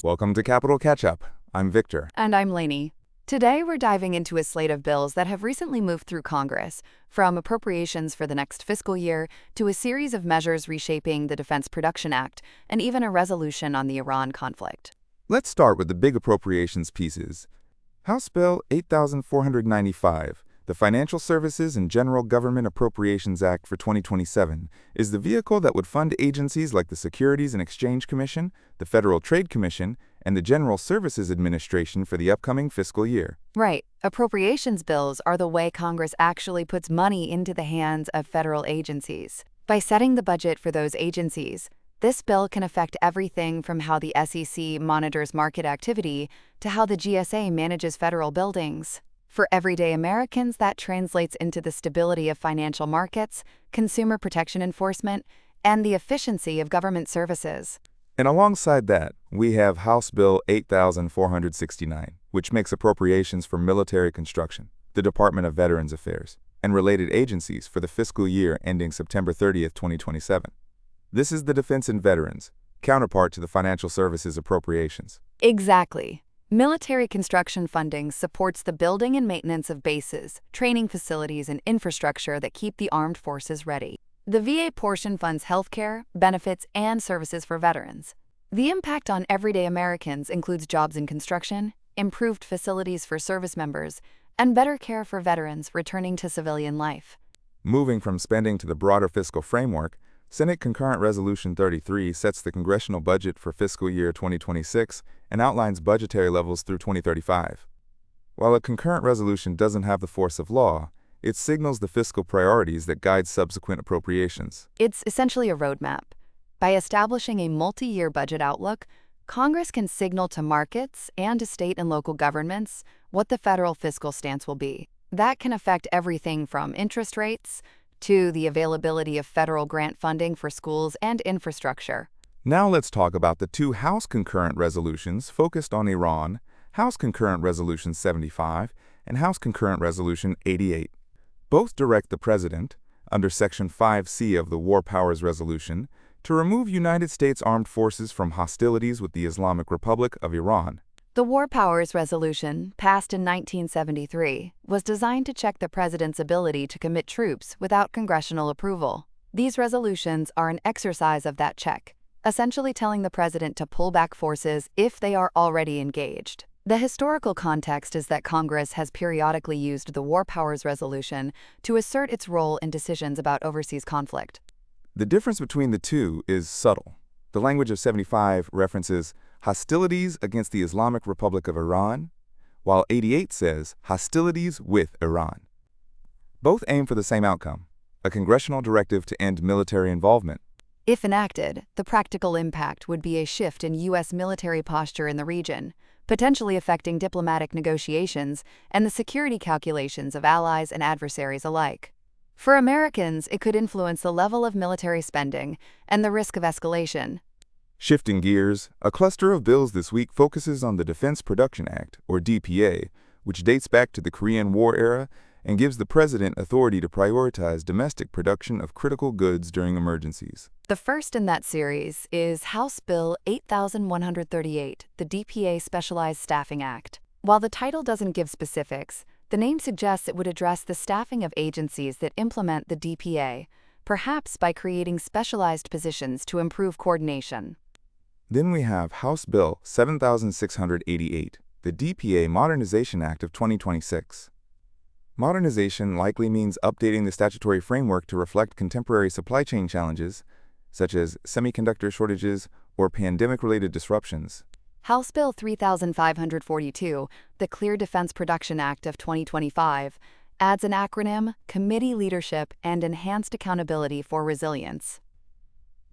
Welcome to Capital Catch-Up. I'm Victor. And I'm Lainey. Today we're diving into a slate of bills that have recently moved through Congress, from appropriations for the next fiscal year to a series of measures reshaping the Defense Production Act and even a resolution on the Iran conflict. Let's start with the big appropriations pieces. House Bill 8495, the Financial Services and General Government Appropriations Act for 2027, is the vehicle that would fund agencies like the Securities and Exchange Commission, the Federal Trade Commission, and the General Services Administration for the upcoming fiscal year. Right. Appropriations bills are the way Congress actually puts money into the hands of federal agencies. By setting the budget for those agencies, this bill can affect everything from how the SEC monitors market activity to how the GSA manages federal buildings. For everyday Americans, that translates into the stability of financial markets, consumer protection enforcement, and the efficiency of government services. And alongside that, we have House Bill 8469, which makes appropriations for military construction, the Department of Veterans Affairs, and related agencies for the fiscal year ending September 30th, 2027. This is the Defense and Veterans, counterpart to the Financial Services Appropriations. Exactly. Military construction funding supports the building and maintenance of bases, training facilities, and infrastructure that keep the armed forces ready. The VA portion funds healthcare, benefits, and services for veterans. The impact on everyday Americans includes jobs in construction, improved facilities for service members, and better care for veterans returning to civilian life. Moving from spending to the broader fiscal framework, Senate Concurrent Resolution 33 sets the congressional budget for fiscal year 2026 and outlines budgetary levels through 2035. While a concurrent resolution doesn't have the force of law, it signals the fiscal priorities that guide subsequent appropriations. It's essentially a roadmap. By establishing a multi-year budget outlook, Congress can signal to markets and to state and local governments what the federal fiscal stance will be. That can affect everything from interest rates to the availability of federal grant funding for schools and infrastructure. Now let's talk about the two House concurrent resolutions focused on Iran, House Concurrent Resolution 75 and House Concurrent Resolution 88. Both direct the President, under Section 5C of the War Powers Resolution, to remove United States Armed Forces from hostilities with the Islamic Republic of Iran. The War Powers Resolution, passed in 1973, was designed to check the President's ability to commit troops without congressional approval. These resolutions are an exercise of that check, essentially telling the President to pull back forces if they are already engaged. The historical context is that Congress has periodically used the War Powers Resolution to assert its role in decisions about overseas conflict. The difference between the two is subtle. The language of 75 references hostilities against the Islamic Republic of Iran, while 88 says hostilities with Iran. Both aim for the same outcome, a congressional directive to end military involvement. If enacted, the practical impact would be a shift in U.S. military posture in the region, potentially affecting diplomatic negotiations and the security calculations of allies and adversaries alike. For Americans, it could influence the level of military spending and the risk of escalation. Shifting gears, a cluster of bills this week focuses on the Defense Production Act, or DPA, which dates back to the Korean War era and gives the President authority to prioritize domestic production of critical goods during emergencies. The first in that series is House Bill 8138, the DPA Specialized Staffing Act. While the title doesn't give specifics, the name suggests it would address the staffing of agencies that implement the DPA, perhaps by creating specialized positions to improve coordination. Then we have House Bill 7688, the DPA Modernization Act of 2026. Modernization likely means updating the statutory framework to reflect contemporary supply chain challenges, such as semiconductor shortages or pandemic-related disruptions. House Bill 3542, the Clear Defense Production Act of 2025, adds an acronym, Committee Leadership and Enhanced Accountability for Resilience.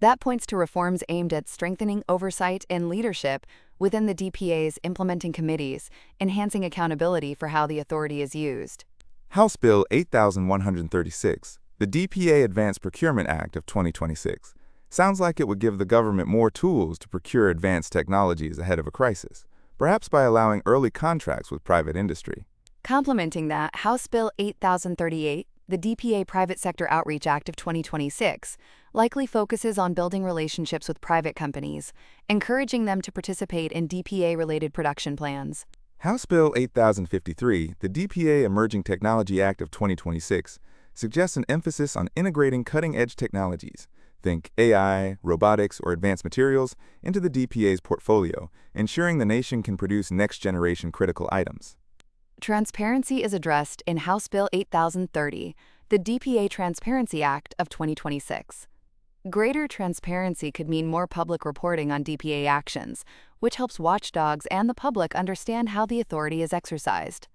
That points to reforms aimed at strengthening oversight and leadership within the DPA's implementing committees, enhancing accountability for how the authority is used. House Bill 8136, the DPA Advanced Procurement Act of 2026, sounds like it would give the government more tools to procure advanced technologies ahead of a crisis, perhaps by allowing early contracts with private industry. Complementing that, House Bill 8038, the DPA Private Sector Outreach Act of 2026, likely focuses on building relationships with private companies, encouraging them to participate in DPA-related production plans. House Bill 8053, the DPA Emerging Technology Act of 2026, suggests an emphasis on integrating cutting-edge technologies, think AI, robotics, or advanced materials, into the DPA's portfolio, ensuring the nation can produce next-generation critical items. Transparency is addressed in House Bill 8030, the DPA Transparency Act of 2026. Greater transparency could mean more public reporting on DPA actions, which helps watchdogs and the public understand how the authority is exercised.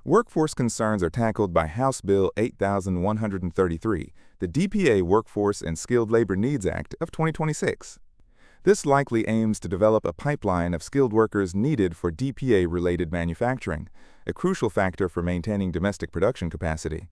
Workforce concerns are tackled by House Bill 8133, the DPA Workforce and Skilled Labor Needs Act of 2026. This likely aims to develop a pipeline of skilled workers needed for DPA-related manufacturing, a crucial factor for maintaining domestic production capacity.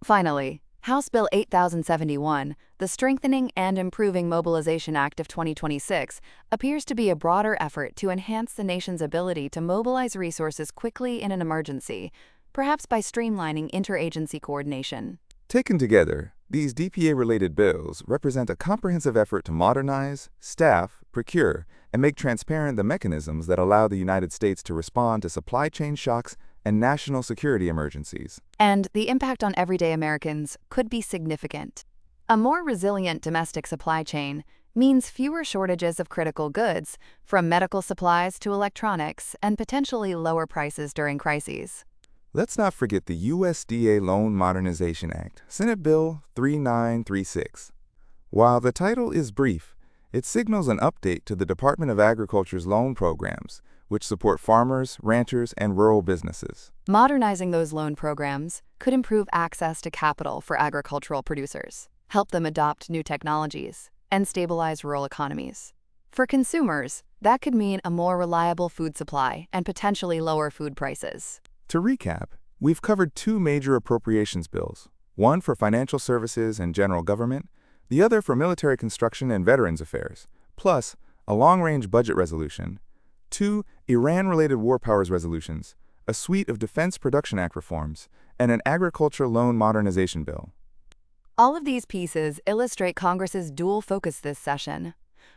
Finally, House Bill 8071, the Strengthening and Improving Mobilization Act of 2026, appears to be a broader effort to enhance the nation's ability to mobilize resources quickly in an emergency, perhaps by streamlining interagency coordination. Taken together, these DPA-related bills represent a comprehensive effort to modernize, staff, procure, and make transparent the mechanisms that allow the United States to respond to supply chain shocks and national security emergencies. And the impact on everyday Americans could be significant. A more resilient domestic supply chain means fewer shortages of critical goods, from medical supplies to electronics, and potentially lower prices during crises. Let's not forget the USDA Loan Modernization Act, Senate Bill 3936. While the title is brief, it signals an update to the Department of Agriculture's loan programs, which support farmers, ranchers, and rural businesses. Modernizing those loan programs could improve access to capital for agricultural producers, help them adopt new technologies, and stabilize rural economies. For consumers, that could mean a more reliable food supply and potentially lower food prices. To recap, we've covered two major appropriations bills, one for financial services and general government, the other for military construction and veterans affairs, plus a long-range budget resolution, two Iran-related war powers resolutions, a suite of Defense Production Act reforms, and an agriculture loan modernization bill. All of these pieces illustrate Congress's dual focus this session,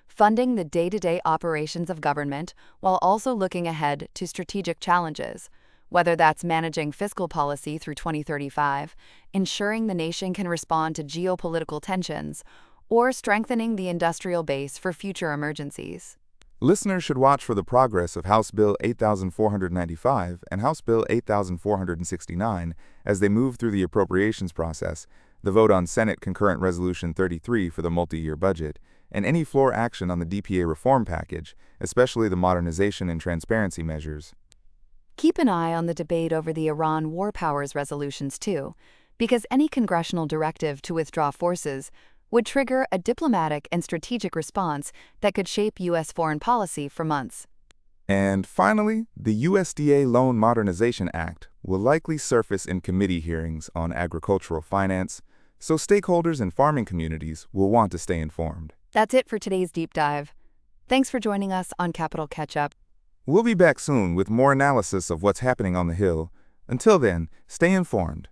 funding the day-to-day operations of government while also looking ahead to strategic challenges, whether that's managing fiscal policy through 2035, ensuring the nation can respond to geopolitical tensions, or strengthening the industrial base for future emergencies. Listeners should watch for the progress of House Bill 8495 and House Bill 8469 as they move through the appropriations process, the vote on Senate Concurrent Resolution 33 for the multi-year budget, and any floor action on the DPA reform package, especially the modernization and transparency measures. Keep an eye on the debate over the Iran war powers resolutions too, because any congressional directive to withdraw forces would trigger a diplomatic and strategic response that could shape U.S. foreign policy for months. And finally, the USDA Loan Modernization Act will likely surface in committee hearings on agricultural finance, so stakeholders and farming communities will want to stay informed. That's it for today's deep dive. Thanks for joining us on Capital Catch-Up. We'll be back soon with more analysis of what's happening on the Hill. Until then, stay informed.